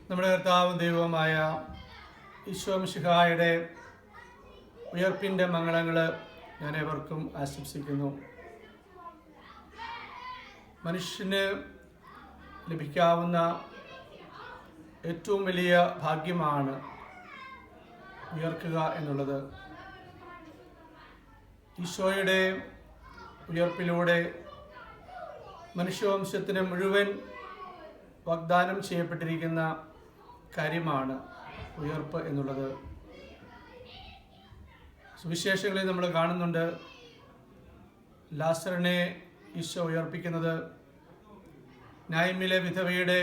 നമ്മുടെ കർത്താവും ദൈവവുമായ ഈശോ മിശിഹായുടെ ഉയർപ്പിൻ്റെ മംഗളങ്ങൾ ഞാൻ ഏവർക്കും ആശംസിക്കുന്നു. മനുഷ്യന് ലഭിക്കാവുന്ന ഏറ്റവും വലിയ ഭാഗ്യമാണ് ഉയർക്കുക എന്നുള്ളത്. ഈശോയുടെ ഉയർപ്പിലൂടെ മനുഷ്യവംശത്തിന് മുഴുവൻ വാഗ്ദാനം ചെയ്യപ്പെട്ടിരിക്കുന്ന കാര്യമാണ് ഉയർപ്പ് എന്നുള്ളത്. സുവിശേഷങ്ങളിൽ നമ്മൾ കാണുന്നുണ്ട് ലാസറിനെ ഈശോ ഉയർപ്പിക്കുന്നത്, നായിമിലെ വിധവയുടെ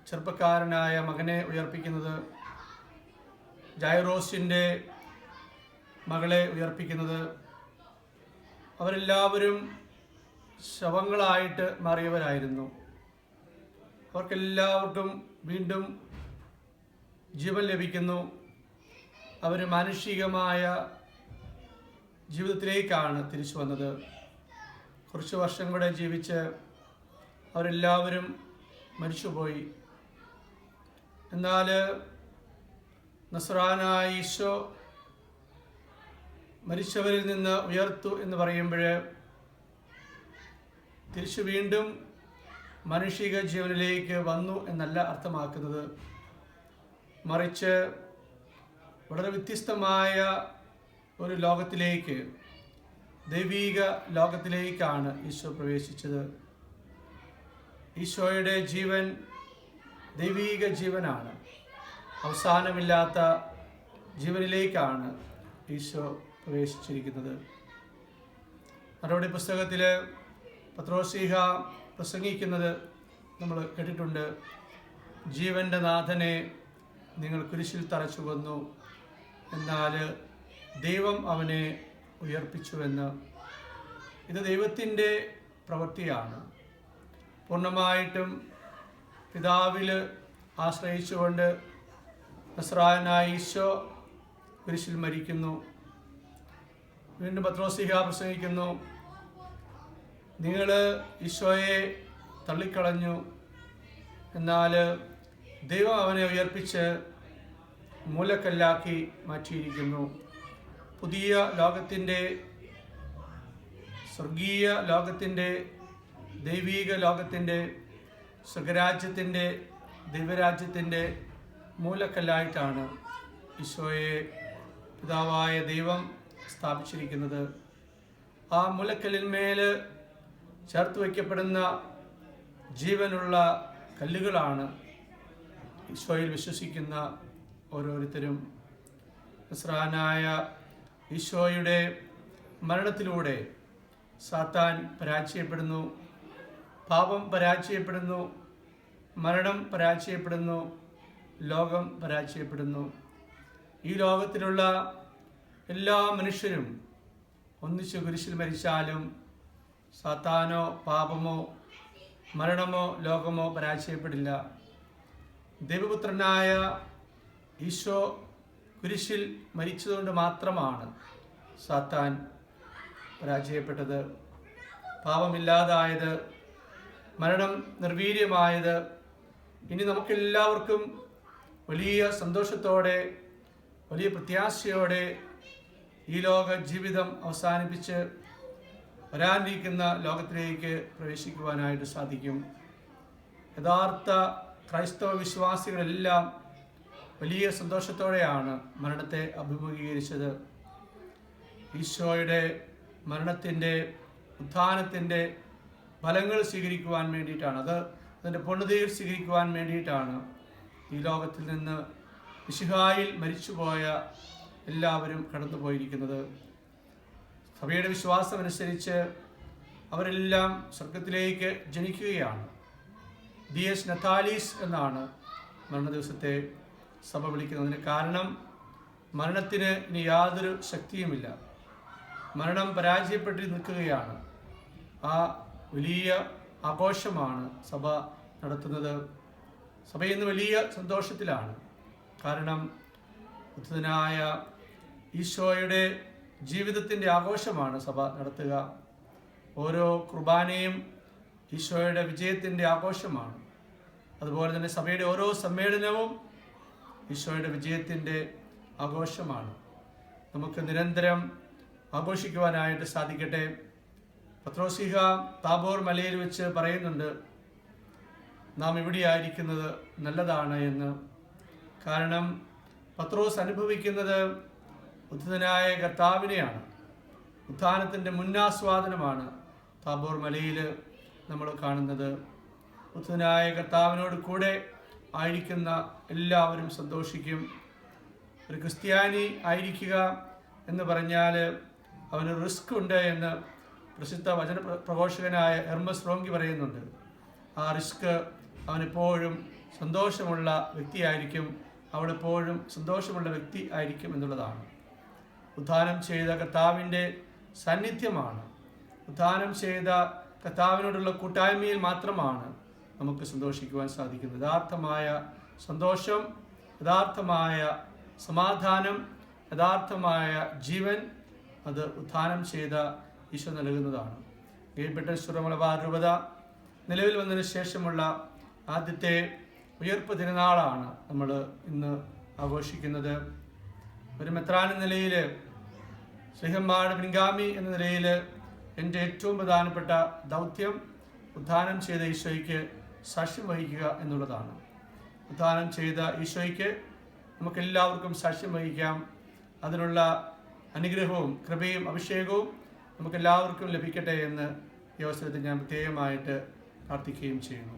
ചെറുപ്പക്കാരനായ മകനെ ഉയർപ്പിക്കുന്നത്, ജൈറോസിൻ്റെ മകളെ ഉയർപ്പിക്കുന്നത്. അവരെല്ലാവരും ശവങ്ങളായിട്ട് മാറിയവരായിരുന്നു. അവർക്കെല്ലാവർക്കും വീണ്ടും ജീവൻ ലഭിക്കുന്നു. അവർ മാനുഷികമായ ജീവിതത്തിലേക്കാണ് തിരിച്ചു വന്നത്. കുറച്ച് വർഷം കൂടെ ജീവിച്ച് അവരെല്ലാവരും മരിച്ചുപോയി. എന്നാൽ നസ്രാനായ ഈശോ മരിച്ചവരിൽ നിന്ന് ഉയർത്തു എന്ന് പറയുമ്പോൾ തിരിച്ചു വീണ്ടും മാനുഷിക ജീവനിലേക്ക് വന്നു എന്നല്ല അർത്ഥമാക്കുന്നത്. മറിച്ച് വളരെ വ്യത്യസ്തമായ ഒരു ലോകത്തിലേക്ക്, ദൈവീക ലോകത്തിലേക്കാണ് ഈശോ പ്രവേശിച്ചത്. ഈശോയുടെ ജീവൻ ദൈവീക ജീവനാണ്. അവസാനമില്ലാത്ത ജീവനിലേക്കാണ് ഈശോ പ്രവേശിച്ചിരിക്കുന്നത്. മറുപടി പുസ്തകത്തിൽ പത്രോസ്ലീഹ പ്രസംഗിക്കുന്നത് നമ്മൾ കേട്ടിട്ടുണ്ട്. ജീവൻ്റെ നാഥനെ നിങ്ങൾ കുരിശിൽ തറച്ചു കൊന്നു, എന്നാൽ ദൈവം അവനെ ഉയർപ്പിച്ചുവെന്ന്. ഇത് ദൈവത്തിൻ്റെ പ്രവൃത്തിയാണ്. പൂർണ്ണമായിട്ടും പിതാവിൽ ആശ്രയിച്ചുകൊണ്ട് നസ്രായനായ ഈശോ കുരിശിൽ മരിക്കുന്നു. വീണ്ടും പത്രോസ്ലീഹ പ്രസംഗിക്കുന്നു, നിങ്ങൾ ഈശോയെ തള്ളിക്കളഞ്ഞു, എന്നാൽ ദൈവം അവനെ ഉയർപ്പിച്ച് മൂലക്കല്ലാക്കി മാറ്റിയിരിക്കുന്നു. പുതിയ ലോകത്തിൻ്റെ, സ്വർഗീയ ലോകത്തിൻ്റെ, ദൈവീക ലോകത്തിൻ്റെ, സ്വർഗരാജ്യത്തിൻ്റെ, ദൈവരാജ്യത്തിൻ്റെ മൂലക്കല്ലായിട്ടാണ് ഈശോയെ പിതാവായ ദൈവം സ്ഥാപിച്ചിരിക്കുന്നത്. ആ മൂലക്കല്ലിന്മേൽ ചേർത്ത് വയ്ക്കപ്പെടുന്ന ജീവനുള്ള കല്ലുകളാണ് ഈശോയിൽ വിശ്വസിക്കുന്ന ഓരോരുത്തരും. നസ്രായനായ ഈശോയുടെ മരണത്തിലൂടെ സാത്താൻ പരാജയപ്പെടുന്നു, പാപം പരാജയപ്പെടുന്നു, മരണം പരാജയപ്പെടുന്നു, ലോകം പരാജയപ്പെടുന്നു. ഈ ലോകത്തിലുള്ള എല്ലാ മനുഷ്യരും ഒന്നിച്ച് കുരിശിൽ മരിച്ചാലും സാത്താനോ പാപമോ മരണമോ ലോകമോ പരാജയപ്പെടില്ല. ദൈവപുത്രനായ ഈശോ കുരിശിൽ മരിച്ചതുകൊണ്ട് മാത്രമാണ് സാത്താൻ പരാജയപ്പെട്ടത്, പാപമില്ലാതായത്, മരണം നിർവീര്യമായത്. ഇനി നമുക്കെല്ലാവർക്കും വലിയ സന്തോഷത്തോടെ, വലിയ പ്രത്യാശയോടെ ഈ ലോക ജീവിതം അവസാനിപ്പിച്ച് വരാനിരിക്കുന്ന ലോകത്തിലേക്ക് പ്രവേശിക്കുവാനായിട്ട് സാധിക്കും. യഥാർത്ഥ ക്രൈസ്തവ വിശ്വാസികളെല്ലാം വലിയ സന്തോഷത്തോടെയാണ് മരണത്തെ അഭിമുഖീകരിച്ചത്. ഈശോയുടെ മരണത്തിൻ്റെ, ഉത്ഥാനത്തിൻ്റെ ഫലങ്ങൾ സ്വീകരിക്കുവാൻ വേണ്ടിയിട്ടാണ്, അതിൻ്റെ പൂർണ്ണതയിൽ സ്വീകരിക്കുവാൻ വേണ്ടിയിട്ടാണ് ഈ ലോകത്തിൽ നിന്ന് മിശിഹായിൽ മരിച്ചുപോയ എല്ലാവരും കടന്നുപോയിരിക്കുന്നത്. സഭയുടെ വിശ്വാസമനുസരിച്ച് അവരെല്ലാം സ്വർഗത്തിലേക്ക് ജനിക്കുകയാണ്. ദിയസ് നതാലീസ് എന്നാണ് മരണദിവസത്തെ സഭ വിളിക്കുന്നതിന് കാരണം മരണത്തിന് ഇനി യാതൊരു ശക്തിയുമില്ല. മരണം പരാജയപ്പെട്ട് നിൽക്കുകയാണ്. ആ വലിയ ആഘോഷമാണ് സഭ നടത്തുന്നത്. സഭ ഇന്ന് വലിയ സന്തോഷത്തിലാണ്. കാരണം ഉദ്ധിതനായ ഈശോയുടെ ജീവിതത്തിൻ്റെ ആഘോഷമാണ് സഭ നടത്തുക. ഓരോ കുർബാനയും ഈശോയുടെ വിജയത്തിൻ്റെ ആഘോഷമാണ്. അതുപോലെ തന്നെ സഭയുടെ ഓരോ സമ്മേളനവും ഈശോയുടെ വിജയത്തിൻ്റെ ആഘോഷമാണ്. നമുക്ക് നിരന്തരം ആഘോഷിക്കുവാനായിട്ട് സാധിക്കട്ടെ. പത്രോസ്ലീഹ താബോർ മലയിൽ വെച്ച് പറയുന്നുണ്ട്, നാം ഇവിടെയായിരിക്കുന്നത് നല്ലതാണ് എന്ന്. കാരണം പത്രോസ് അനുഭവിക്കുന്നത് ഉദ്ധിതനായ കർത്താവിനെയാണ്. ഉത്ഥാനത്തിൻ്റെ മുന്നാസ്വാദനമാണ് താബോർ മലയിൽ നമ്മൾ കാണുന്നത്. ഉദ്ധിതനായ കർത്താവിനോട് കൂടെ ആയിരിക്കുന്ന എല്ലാവരും സന്തോഷിക്കും. ഒരു ക്രിസ്ത്യാനി ആയിരിക്കുക എന്ന് പറഞ്ഞാൽ അവന് റിസ്ക് ഉണ്ട് എന്ന് പ്രസിദ്ധ വചന പ്രഘോഷകനായ എർമസ് റോങ്കി പറയുന്നുണ്ട്. ആ റിസ്ക് അവനെപ്പോഴും സന്തോഷമുള്ള വ്യക്തിയായിരിക്കും, അവളെപ്പോഴും സന്തോഷമുള്ള വ്യക്തി ആയിരിക്കും എന്നുള്ളതാണ്. ഉദ്ധാനം ചെയ്ത കർത്താവിൻ്റെ സാന്നിധ്യമാണ്, ഉദ്ധാനം ചെയ്ത കർത്താവിനോടുള്ള കൂട്ടായ്മയിൽ മാത്രമാണ് നമുക്ക് സന്തോഷിക്കുവാൻ സാധിക്കുന്നത്. യഥാർത്ഥമായ സന്തോഷം, യഥാർത്ഥമായ സമാധാനം, യഥാർത്ഥമായ ജീവൻ അത് ഉദ്ധാനം ചെയ്ത ഈശോ നൽകുന്നതാണ്. ഗേബെട്ടൽ സുറമലബാർ രൂപത നിലവിൽ വന്നതിന് ശേഷമുള്ള ആദ്യത്തെ ഉയർപ്പ് തിരുനാളാണ് നമ്മൾ ഇന്ന് ആഘോഷിക്കുന്നത്. ഒരു മെത്രാൻ എന്ന നിലയിൽ, ശ്രീഹന്മാരുടെ പിൻഗാമി എന്ന നിലയിൽ എൻ്റെ ഏറ്റവും പ്രധാനപ്പെട്ട ദൗത്യം ഉദ്ധാനം ചെയ്ത ഈശോയ്ക്ക് സാക്ഷ്യം വഹിക്കുക എന്നുള്ളതാണ്. ഉദ്ധാനം ചെയ്ത ഈശോയ്ക്ക് നമുക്കെല്ലാവർക്കും സാക്ഷ്യം വഹിക്കാം. അതിനുള്ള അനുഗ്രഹവും കൃപയും അഭിഷേകവും നമുക്കെല്ലാവർക്കും ലഭിക്കട്ടെ എന്ന് ഈ അവസരത്തിൽ ഞാൻ പ്രത്യേകമായിട്ട് പ്രാർത്ഥിക്കുകയും ചെയ്യുന്നു.